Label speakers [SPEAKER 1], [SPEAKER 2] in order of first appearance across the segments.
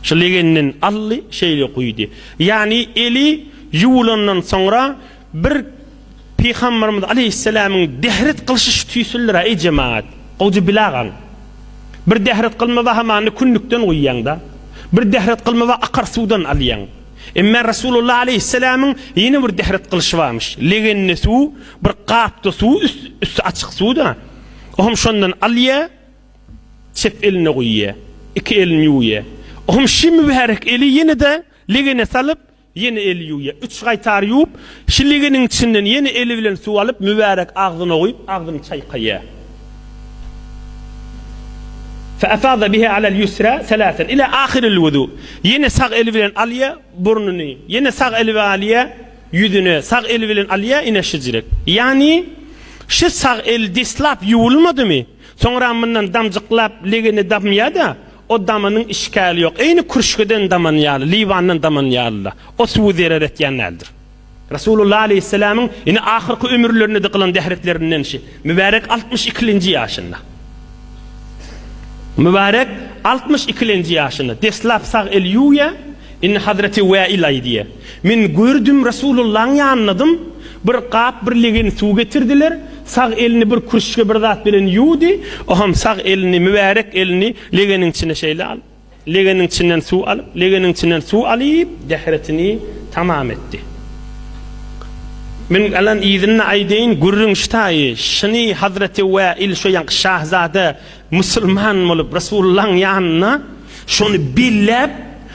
[SPEAKER 1] Şulegenin allı şeyle koydu. Yani eli yuğulandan sonra bir Peygamberimiz Aleyhisselam'ın dehret kılışış tüysüllere ey cemaat. Oğcu bilağın. Bir dehret kılma ve hamanı künnükten uyyan da. Bir dehret kılma ve akar sudan alyan. Emme Resulullah Aleyhisselam'ın yine bir dehret kılışı varmış. Legenine su, bir kapta su, üstü açık su da. Ohum şondan alya, çep eline koyuya. İki elini yuya. Ohum şi mübarek eli yine de legene salıp yeni eli yuya. 3 qaytar yuyup, şi legenin içinden yeni eli bilen su alıp mübarek ağzına koyup ağzını çaykaya. فأفاض بها على اليسرى ثلاثا إلى آخر الوضوء. Yine sağ eli bilen alya burnunu, yine sağ eli bilen alya yüzünü, sağ eli bilen alya ine şicirek. Yani şu sağ el dislap yuğulmadı mı? Sonra bundan damcıklap legeni damya da o damanın işgali yok. Aynı kurşkeden daman yağlı, livanın daman yağlı. O suyu zereret yaneldir. Resulullah Aleyhisselam'ın yine ahirki ömürlerini de kılan dehretlerinden şey. Mübarek 62. yaşında. Mübarek 62. yaşında. Deslap sağ el yuya in Hazreti Vail aydiye. Min gördüm Resulullah'ın yanladım. Bir kap bir legin su getirdiler. Sağ elini bir kurşka bir zat bilen yudi. Oham sağ elini mübarek elini legenin içine şeyle al. Legenin içinden su alıp, legenin içinden su alıp dehretini tamam etti. Min alan izinna aydeyin gurrun ştayı. Şini Hazreti Vail şu yank şahzade Müslüman olup Resulullah'ın yanına şunu billep,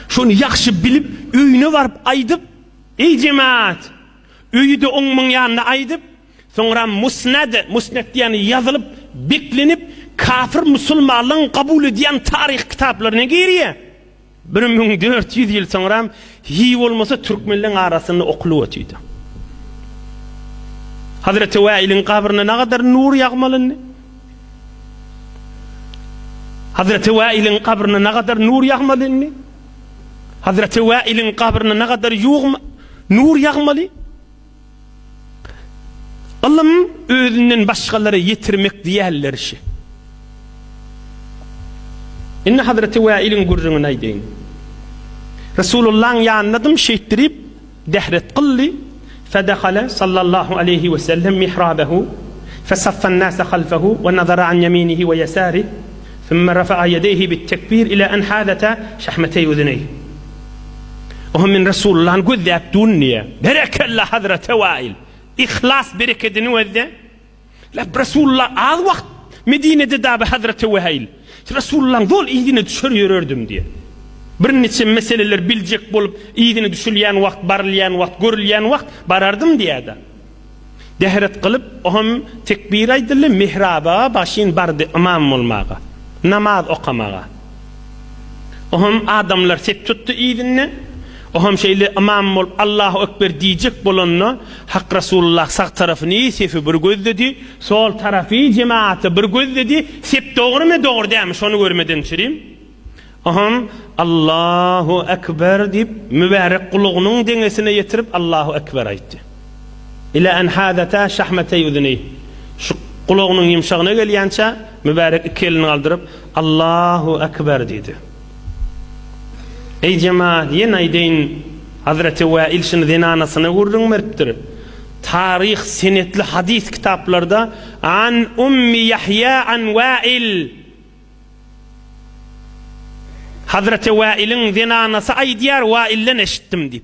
[SPEAKER 1] şunu yakşı bilip öyüne varıp aydıp, ey cemaat, öyüde onun yanına aydıp, sonra musned yani yazılıp, beklenip, kafir Müslümanlığın kabul ediyen tarih kitaplarına giriyor. 1400 yıl sonra hiç olmasa Türkmenlerin arasında okulu ötüydü. Hazreti Vail'in kabrine ne kadar nur yağmalı? Hazreti Vail'in kabrine ne kadar nur yağmalı? Hazreti Vail'in kabrine ne kadar nur yağmalı? Allah'ım özünden başkaları yetirmek diyerler işi. İnne Hazreti Vail'in gurrunu neydeyin? Resulullah'ın yanladım şeyttirip dehret kıllı. فدخل صلى الله عليه وسلم محرابه فصف الناس خلفه ونظر عن يمينه ويساره ثم رفع يديه بالتكبير إلى أن حاذت شحمتي أذنيه وهم من رسول الله نقول ذا الدنيا بركة الله حضرة وائل إخلاص بركة دنوذة لا برسول الله هذا وقت مدينة داب حضرة وائل رسول الله ذول إيدينا تشر يردم دي bir meseleler bilecek bolup iyidini düşülyen vakt, barılyen vakt, görülyen vakt barardım diye de. Dehret kılıp ohum tekbir aydılı mihraba başın bardı imam olmağa. Namaz okamağa. Ohum adamlar set tuttu iyidini. Ohum şeyle imam ol Allahu Ekber diyecek bolonno Hak Resulullah sağ tarafını sefi bir göz dedi. Sol tarafı cemaate bir göz dedi. Sep doğru mu doğru demiş onu görmeden çireyim. Aham Allahu Ekber deyip mübarek kuluğunun dengesine yetirip Allahu Ekber aytti. İla en hadata şahmetey uduney. Şu kuluğunun yumşağına gelyança mübarek iki elini kaldırıp Allahu Ekber dedi. Ey cemaat yine aydeyin Hazreti Vail şunu zinanasını vurdun merttir. Tarih senetli hadis kitaplarda an Ummi Yahya an Vail Hazreti Vail'in zinanası ay diyar Vail'den eşittim deyip.